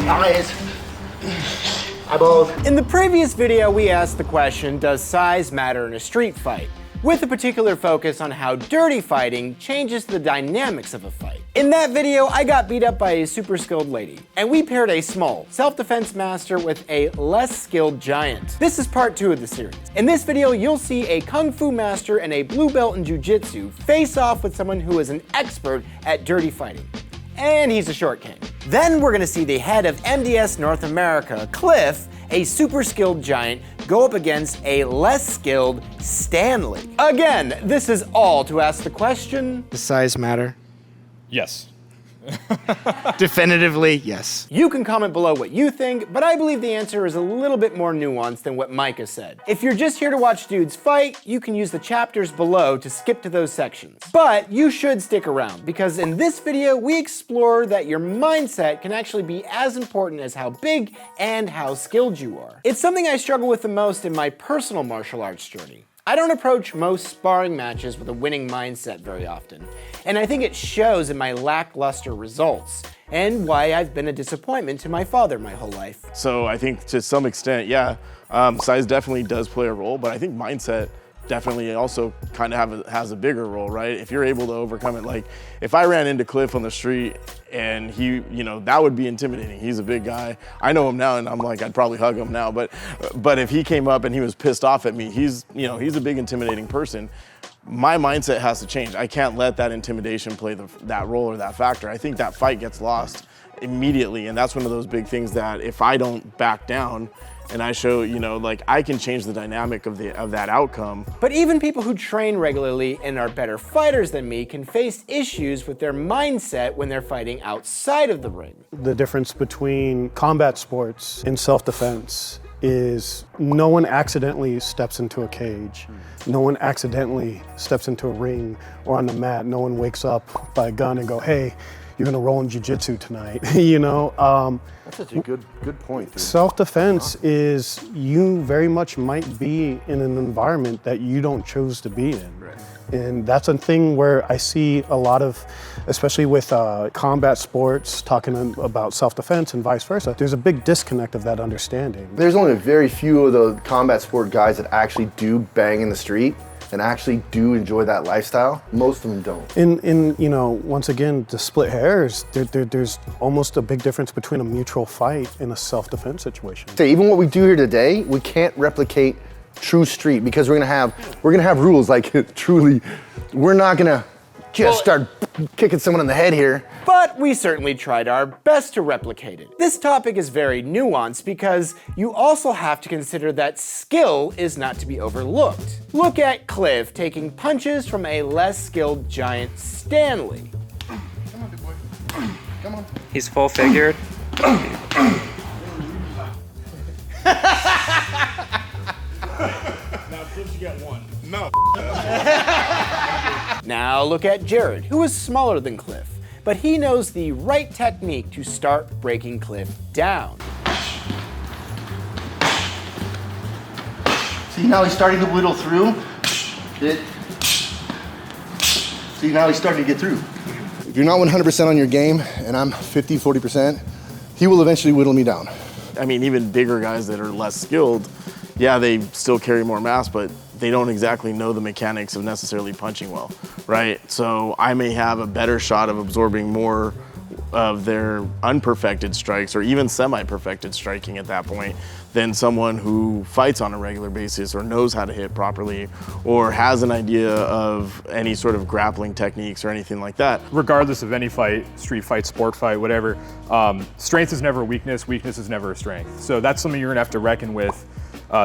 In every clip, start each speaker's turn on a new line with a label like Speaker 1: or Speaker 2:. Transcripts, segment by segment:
Speaker 1: Eyes. Eyeballs.
Speaker 2: In the previous video, we asked the question, does size matter in a street fight? With a particular focus on how dirty fighting changes the dynamics of a fight. In that video, I got beat up by a super skilled lady, and we paired a small self-defense master with a less skilled giant. This is part 2 of the series. In this video, you'll see a kung fu master and a blue belt in jiu-jitsu face off with someone who is an expert at dirty fighting. And he's a short king. Then we're gonna see the head of MDS North America, Cliff, a super skilled giant, go up against a less skilled Stanley. Again, this is all to ask the question,
Speaker 3: does size matter?
Speaker 4: Yes.
Speaker 3: Definitively, yes.
Speaker 2: You can comment below what you think, but I believe the answer is a little bit more nuanced than what Micah said. If you're just here to watch dudes fight, you can use the chapters below to skip to those sections. But you should stick around, because in this video, we explore that your mindset can actually be as important as how big and how skilled you are. It's something I struggle with the most in my personal martial arts journey. I don't approach most sparring matches with a winning mindset very often, and I think it shows in my lackluster results, and why I've been a disappointment to my father my whole life.
Speaker 5: So I think to some extent, yeah, size definitely does play a role, but I think mindset definitely also kind of has a bigger role, right? If you're able to overcome it, like if I ran into Cliff on the street and he, that would be intimidating. He's a big guy. I know him now and I'm like, I'd probably hug him now, but if he came up and he was pissed off at me, he's a big intimidating person. My mindset has to change. I can't let that intimidation play that role or that factor. I think that fight gets lost immediately, and that's one of those big things that if I don't back down, and I show, like I can change the dynamic of that outcome.
Speaker 2: But even people who train regularly and are better fighters than me can face issues with their mindset when they're fighting outside of the ring.
Speaker 6: The difference between combat sports and self-defense is no one accidentally steps into a cage. No one accidentally steps into a ring or on the mat. No one wakes up by a gun and go, hey, you're gonna roll in jiu-jitsu tonight,
Speaker 1: That's such a good point.
Speaker 6: Self-defense is you very much might be in an environment that you don't choose to be in. Right. And that's a thing where I see a lot of, especially with combat sports, talking about self-defense and vice versa, there's a big disconnect of that understanding.
Speaker 1: There's only very few of the combat sport guys that actually do bang in the street and actually do enjoy that lifestyle. Most of them don't.
Speaker 6: And once again, to split hairs, there's almost a big difference between a mutual fight and a self-defense situation.
Speaker 1: So even what we do here today, we can't replicate true street because we're gonna have rules like truly, we're not gonna just start kicking someone in the head here.
Speaker 2: But we certainly tried our best to replicate it. This topic is very nuanced because you also have to consider that skill is not to be overlooked. Look at Cliff taking punches from a less skilled giant Stanley.
Speaker 1: Come on, big boy. Come on.
Speaker 7: He's full figured.
Speaker 4: Now, Cliff, you got one. No.
Speaker 2: Now look at Jarrad, who is smaller than Cliff, but he knows the right technique to start breaking Cliff down.
Speaker 1: See, now he's starting to whittle through. See, now he's starting to get through. If you're not 100% on your game, and I'm 50, 40%, he will eventually whittle me down.
Speaker 5: I mean, even bigger guys that are less skilled, yeah, they still carry more mass, but they don't exactly know the mechanics of necessarily punching well, right? So I may have a better shot of absorbing more of their unperfected strikes or even semi-perfected striking at that point than someone who fights on a regular basis or knows how to hit properly or has an idea of any sort of grappling techniques or anything like that.
Speaker 4: Regardless of any fight, street fight, sport fight, whatever, strength is never a weakness, weakness is never a strength. So that's something you're gonna have to reckon with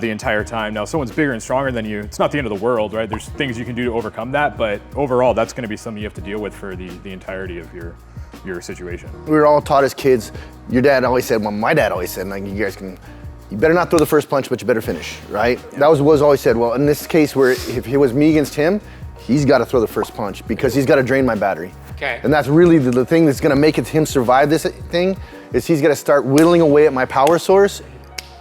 Speaker 4: the entire time. Now, if someone's bigger and stronger than you, it's not the end of the world, right? There's things you can do to overcome that, but overall, that's gonna be something you have to deal with for the entirety of your situation.
Speaker 1: We were all taught as kids, your dad always said, well, my dad always said, like, you better not throw the first punch, but you better finish, right? Yeah. That was always said. Well, in this case where if it was me against him, he's gotta throw the first punch because he's gotta drain my battery.
Speaker 2: Okay.
Speaker 1: And that's really the thing that's gonna make him survive this thing, is he's gotta start whittling away at my power source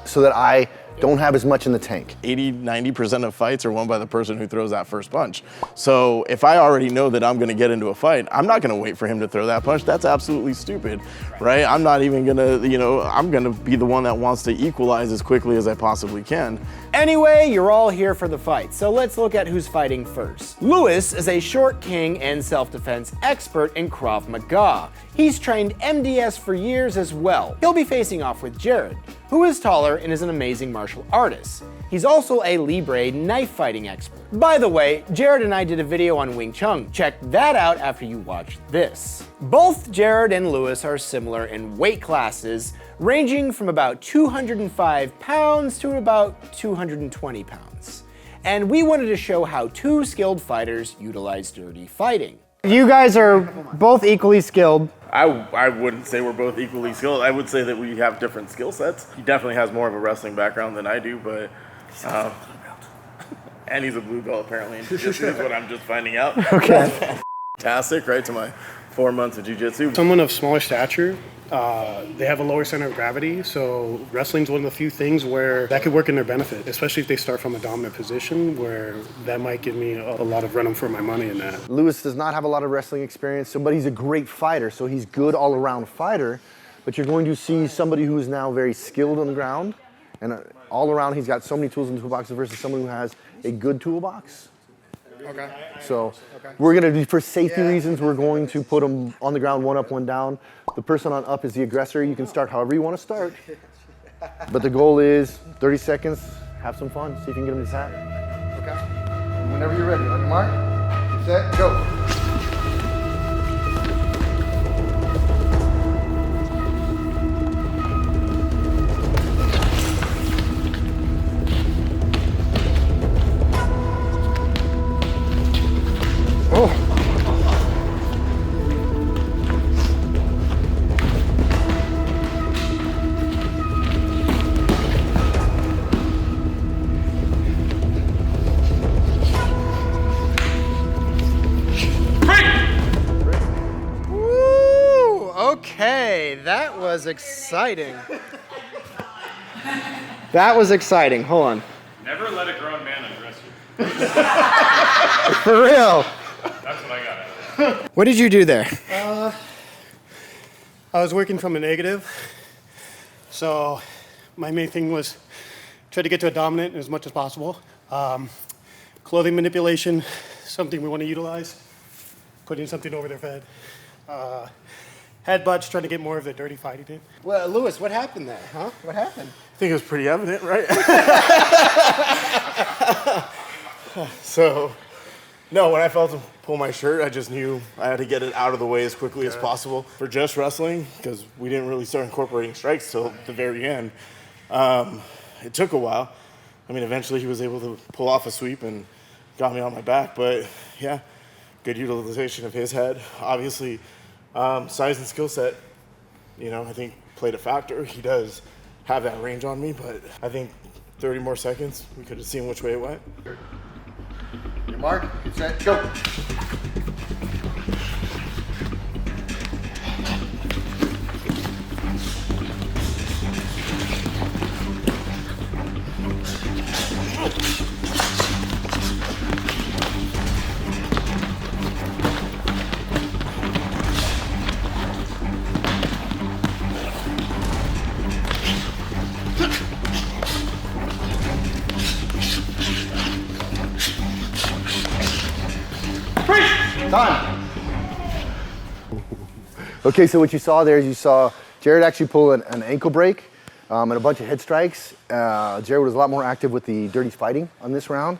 Speaker 1: so that I don't have as much in the tank.
Speaker 5: 80–90% of fights are won by the person who throws that first punch. So if I already know that I'm gonna get into a fight, I'm not gonna wait for him to throw that punch. That's absolutely stupid, right? I'm not even gonna, I'm gonna be the one that wants to equalize as quickly as I possibly can.
Speaker 2: Anyway, you're all here for the fight, so let's look at who's fighting first. Lewis is a short king and self-defense expert in Krav Maga. He's trained MDS for years as well. He'll be facing off with Jarrad, who is taller and is an amazing martial artist. He's also a Libre knife fighting expert. By the way, Jarrad and I did a video on Wing Chun. Check that out after you watch this. Both Jarrad and Lewis are similar in weight classes, ranging from about 205 pounds to about 220 pounds. And we wanted to show how two skilled fighters utilize dirty fighting. You guys are both equally skilled.
Speaker 5: I wouldn't say we're both equally skilled. I would say that we have different skill sets. He definitely has more of a wrestling background than I do, but and he's a blue belt apparently in jiu-jitsu is what I'm just finding out.
Speaker 2: Okay.
Speaker 5: Fantastic, right, to my 4 months of jiu-jitsu.
Speaker 6: Someone of smaller stature, they have a lower center of gravity, so wrestling's one of the few things where that could work in their benefit, especially if they start from a dominant position, where that might give me a lot of run for my money in that.
Speaker 1: Lewis does not have a lot of wrestling experience, but he's a great fighter, so he's good all-around fighter, but you're going to see somebody who's now very skilled on the ground, and all around he's got so many tools in the toolbox versus someone who has a good toolbox.
Speaker 2: Okay.
Speaker 1: So we're going to be, for safety reasons, we're going to put them on the ground, one up, one down. The person on up is the aggressor. You can start however you want to start. But the goal is 30 seconds, have some fun, see if you can get them to tap. Okay. Whenever you're ready, on your mark, get set, go.
Speaker 2: Okay, that was exciting. That was exciting. Hold on.
Speaker 4: Never let a grown man undress you.
Speaker 2: For real.
Speaker 4: That's what I got out of it.
Speaker 2: What did you do there?
Speaker 6: I was working from a negative, so my main thing was try to get to a dominant as much as possible. Clothing manipulation, something we want to utilize. Putting something over their head. Headbutts, trying to get more of the dirty fighting in.
Speaker 2: Well, Lewis, what happened there, huh? What happened?
Speaker 5: I think it was pretty evident, right? So, no, when I felt him pull my shirt, I just knew I had to get it out of the way as quickly as possible. For just wrestling, because we didn't really start incorporating strikes till the very end, it took a while. I mean, eventually he was able to pull off a sweep and got me on my back, but yeah, good utilization of his head. Obviously, size and skill set, I think played a factor. He does have that range on me, but I think 30 more seconds, we could have seen which way it went.
Speaker 1: Your mark, get set, go. Done. Okay, so what you saw there is you saw Jarrad actually pull an ankle break and a bunch of head strikes. Jarrad was a lot more active with the dirty fighting on this round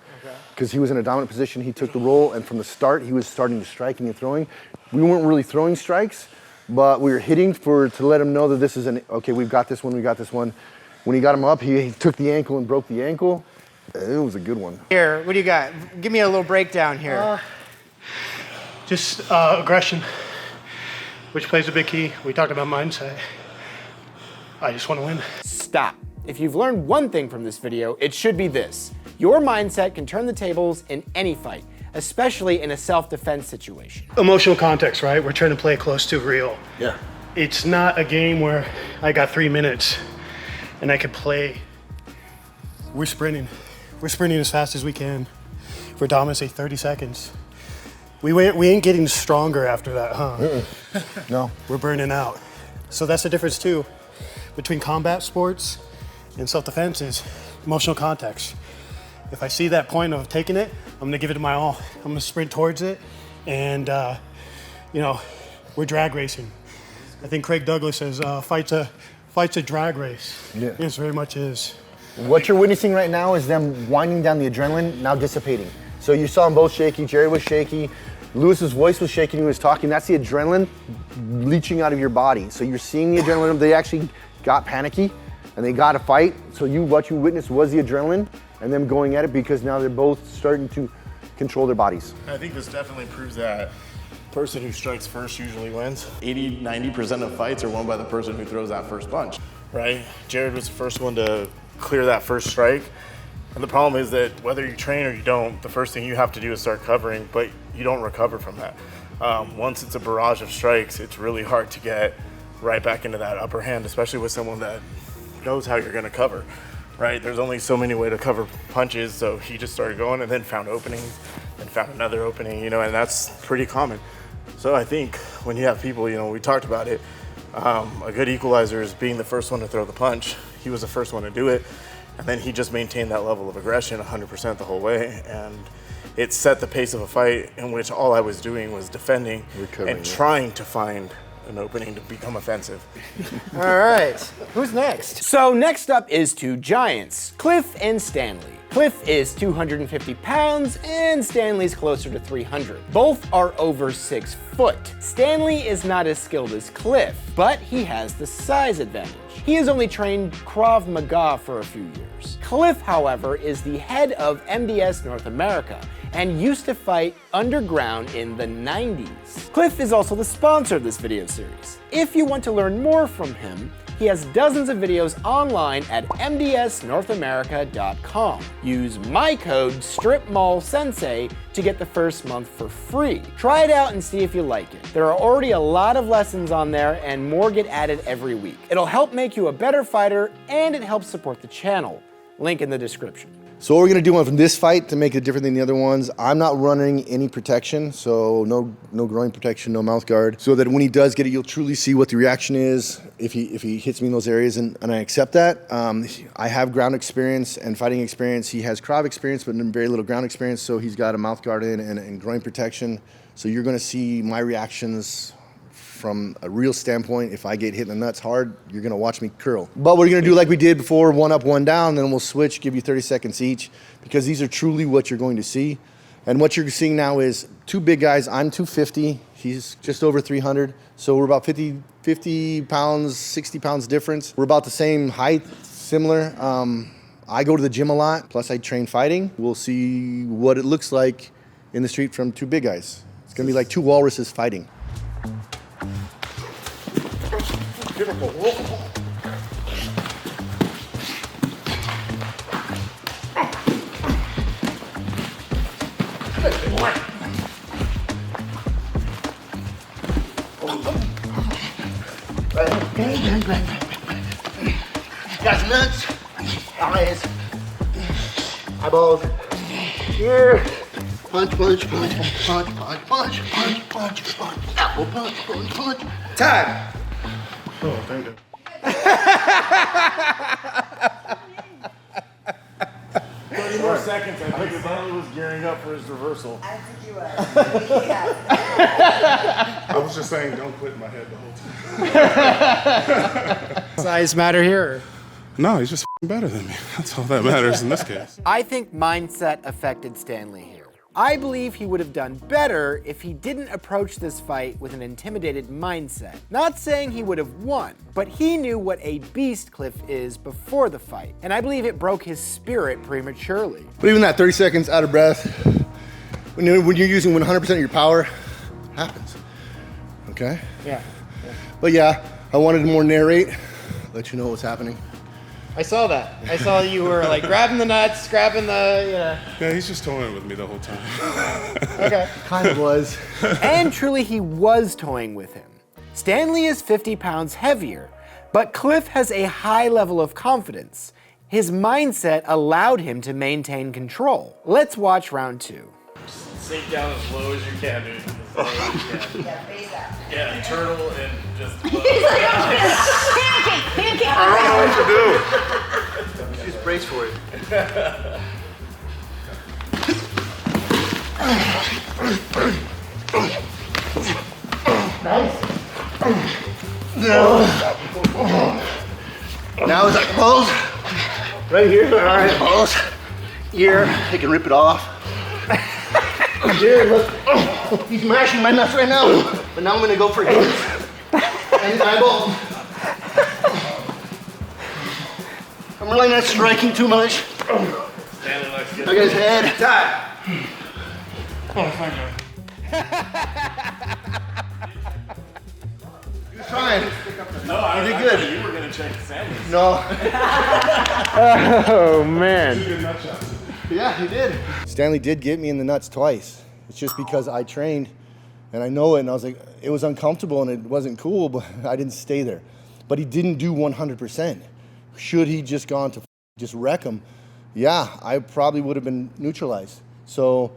Speaker 1: because he was in a dominant position. He took the role, and from the start, he was starting to strike and throwing. We weren't really throwing strikes, but we were hitting to let him know that this is okay, we've got this one, we got this one. When he got him up, he took the ankle and broke the ankle. It was a good one.
Speaker 2: Here, what do you got? Give me a little breakdown here.
Speaker 6: Just aggression, which plays a big key. We talked about mindset. I just want to win.
Speaker 2: Stop. If you've learned one thing from this video, it should be this. Your mindset can turn the tables in any fight, especially in a self-defense situation.
Speaker 6: Emotional context, right? We're trying to play close to real.
Speaker 1: Yeah.
Speaker 6: It's not a game where I got 3 minutes and I could play we're sprinting. We're sprinting as fast as we can for Dom, say 30 seconds. We ain't getting stronger after that, huh?
Speaker 1: No.
Speaker 6: We're burning out. So that's the difference too between combat sports and self-defense is emotional context. If I see that point of taking it, I'm gonna give it my all. I'm gonna sprint towards it, and you know, we're drag racing. I think Craig Douglas says, fight's a drag race.
Speaker 1: Yeah.
Speaker 6: Yes, very much is.
Speaker 1: What you're witnessing right now is them winding down the adrenaline, now dissipating. So you saw them both shaky, Jerry was shaky, Lewis's voice was shaking when he was talking. That's the adrenaline leaching out of your body. So you're seeing the adrenaline, they actually got panicky and they got to fight. So what you witnessed was the adrenaline and them going at it because now they're both starting to control their bodies.
Speaker 5: I think this definitely proves that person who strikes first usually wins. 80, 90% of fights are won by the person who throws that first punch, right? Jarrad was the first one to clear that first strike. And the problem is that whether you train or you don't, the first thing you have to do is start covering, but you don't recover from that. Once it's a barrage of strikes, it's really hard to get right back into that upper hand, especially with someone that knows how you're gonna cover, right? There's only so many ways to cover punches, so he just started going and then found openings and found another opening, you know, and that's pretty common. So I think when you have people, you know, we talked about it, a good equalizer is being the first one to throw the punch. He was the first one to do it. And then he just maintained that level of aggression 100% the whole way. And it set the pace of a fight in which all I was doing was defending and trying to find an opening to become offensive.
Speaker 2: All right, who's next? So next up is two giants, Cliff and Stanley. Cliff is 250 pounds and Stanley's closer to 300. Both are over 6 foot. Stanley is not as skilled as Cliff, but he has the size advantage. He has only trained Krav Maga for a few years. Cliff, however, is the head of MDS North America and used to fight underground in the 90s. Cliff is also the sponsor of this video series. If you want to learn more from him, he has dozens of videos online at mdsnorthamerica.com. Use my code StripMallSensei to get the first month for free. Try it out and see if you like it. There are already a lot of lessons on there and more get added every week. It'll help make you a better fighter and it helps support the channel. Link in the description.
Speaker 1: So what we're gonna do on this fight to make it different than the other ones, I'm not running any protection, so no groin protection, no mouth guard, so that when he does get it, you'll truly see what the reaction is if he hits me in those areas, and I accept that. I have ground experience and fighting experience. He has Krav experience, but very little ground experience, so he's got a mouth guard in and groin protection. So you're gonna see my reactions from a real standpoint. If I get hit in the nuts hard, you're gonna watch me curl. But we're gonna do like we did before, 1 up, 1 down, then we'll switch, give you 30 seconds each, because these are truly what you're going to see. And what you're seeing now is two big guys. I'm 250, he's just over 300. So we're about 50 pounds, 60 pounds difference. We're about the same height, similar. I go to the gym a lot, plus I train fighting. We'll see what it looks like in the street from two big guys. It's gonna be like two walruses fighting.
Speaker 3: Got some nuts, eyes, eyeballs, here. Punch, punch, punch, punch, punch, punch, punch, punch, punch, apple punch, punch, punch. Time.
Speaker 5: Oh, thank you. 30 more seconds. I think Stanley was gearing up for his reversal.
Speaker 7: I think you were.
Speaker 5: I was just saying, don't quit in my head the whole time.
Speaker 2: Size matter here?
Speaker 5: No, he's just better than me. That's all that matters in this case.
Speaker 2: I think mindset affected Stanley here. I believe he would have done better if he didn't approach this fight with an intimidated mindset. Not saying he would have won, but he knew what a beast Cliff is before the fight, and I believe it broke his spirit prematurely.
Speaker 1: But even that 30 seconds out of breath, when you're using 100% of your power, it happens, okay?
Speaker 2: Yeah.
Speaker 1: But yeah, I wanted to more narrate, let you know what's happening.
Speaker 2: I saw that. I saw you were like grabbing the nuts, grabbing the,
Speaker 5: Yeah, he's just toying with me the whole time.
Speaker 2: Okay.
Speaker 1: Kind of was.
Speaker 2: And truly he was toying with him. Stanley is 50 pounds heavier, but Cliff has a high level of confidence. His mindset allowed him to maintain control. Let's watch round 2.
Speaker 5: Sink down as low as you can, dude. As low as you can.
Speaker 7: Yeah, face that.
Speaker 5: Yeah, turtle and just.
Speaker 7: He's like, pancake.
Speaker 3: I don't know what to do. Just brace for it. Now is that close? Right here. All right, close. Here, I can rip it off. Here, look. He's mashing my nuts right now. But now I'm gonna go for his and his eyeball. I'm really not striking too much. Look at his head. He was trying.
Speaker 5: No, I
Speaker 3: did good.
Speaker 5: You were gonna check Sammy's.
Speaker 3: No.
Speaker 2: Oh man.
Speaker 3: Yeah, he did.
Speaker 1: Stanley did get me in the nuts twice. It's just because I trained and I know it, and I was like, it was uncomfortable and it wasn't cool, but I didn't stay there. But he didn't do 100%. Should he just gone to just wreck him? Yeah, I probably would have been neutralized. So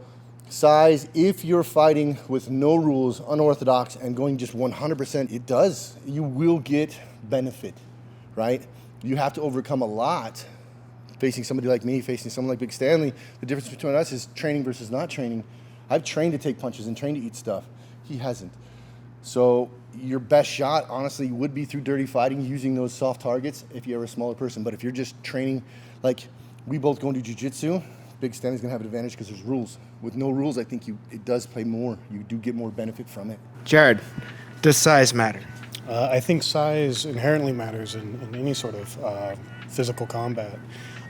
Speaker 1: size, if you're fighting with no rules, unorthodox, and going just 100%, it does. You will get benefit, right? You have to overcome a lot. Facing somebody like me, facing someone like Big Stanley, the difference between us is training versus not training. I've trained to take punches and trained to eat stuff. He hasn't. So your best shot, honestly, would be through dirty fighting, using those soft targets if you're a smaller person. But if you're just training, like we both go into Jiu-Jitsu, Big Stanley's gonna have an advantage because there's rules. With no rules, I think it does play more. You do get more benefit from it.
Speaker 2: Jarrad, does size matter?
Speaker 6: I think size inherently matters in any sort of physical combat.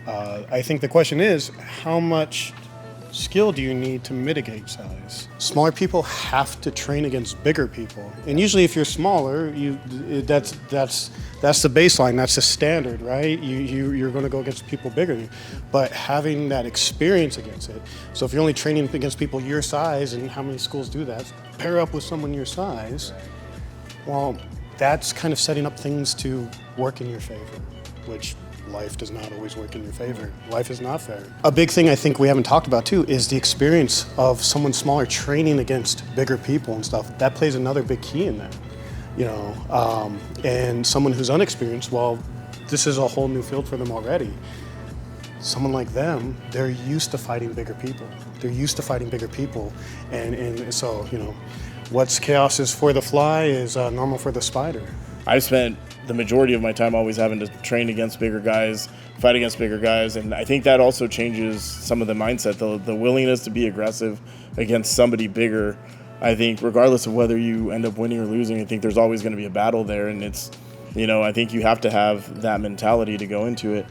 Speaker 6: I think the question is, how much skill do you need to mitigate size? Smaller people have to train against bigger people, and usually, if you're smaller, that's the baseline. That's the standard, right? You're going to go against people bigger than you, but having that experience against it. So if you're only training against people your size, and how many schools do that? Pair up with someone your size. Well, that's kind of setting up things to work in your favor, which life does not always work in your favor. Life is not fair. A big thing I think we haven't talked about too is the experience of someone smaller training against bigger people and stuff. That plays another big key in that, you know. And someone who's unexperienced, well, this is a whole new field for them already. Someone like them, they're used to fighting bigger people. They're used to fighting bigger people, and so, you know, what's chaos is for the fly is normal for the spider.
Speaker 5: I've spent the majority of my time always having to train against bigger guys, fight against bigger guys, and I think that also changes some of the mindset, the willingness to be aggressive against somebody bigger. I think regardless of whether you end up winning or losing, I think there's always going to be a battle there, and it's, you know, I think you have to have that mentality to go into it.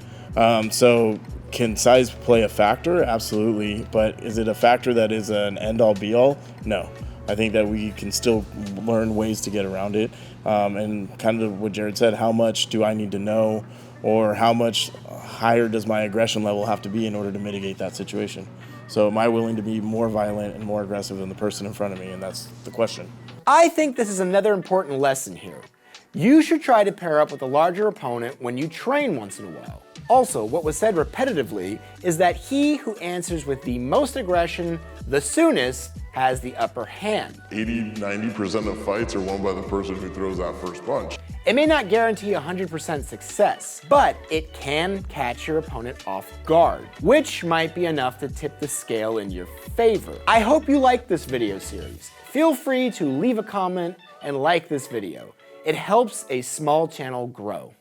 Speaker 5: So can size play a factor? Absolutely, but is it a factor that is an end-all be-all? No. I think that we can still learn ways to get around it. And kind of what Jarrad said, how much do I need to know, or how much higher does my aggression level have to be in order to mitigate that situation? So am I willing to be more violent and more aggressive than the person in front of me? And that's the question.
Speaker 2: I think this is another important lesson here. You should try to pair up with a larger opponent when you train once in a while. Also, what was said repetitively is that he who answers with the most aggression the soonest has the upper hand.
Speaker 8: 80–90% of fights are won by the person who throws that first punch.
Speaker 2: It may not guarantee 100% success, but it can catch your opponent off guard, which might be enough to tip the scale in your favor. I hope you liked this video series. Feel free to leave a comment and like this video. It helps a small channel grow.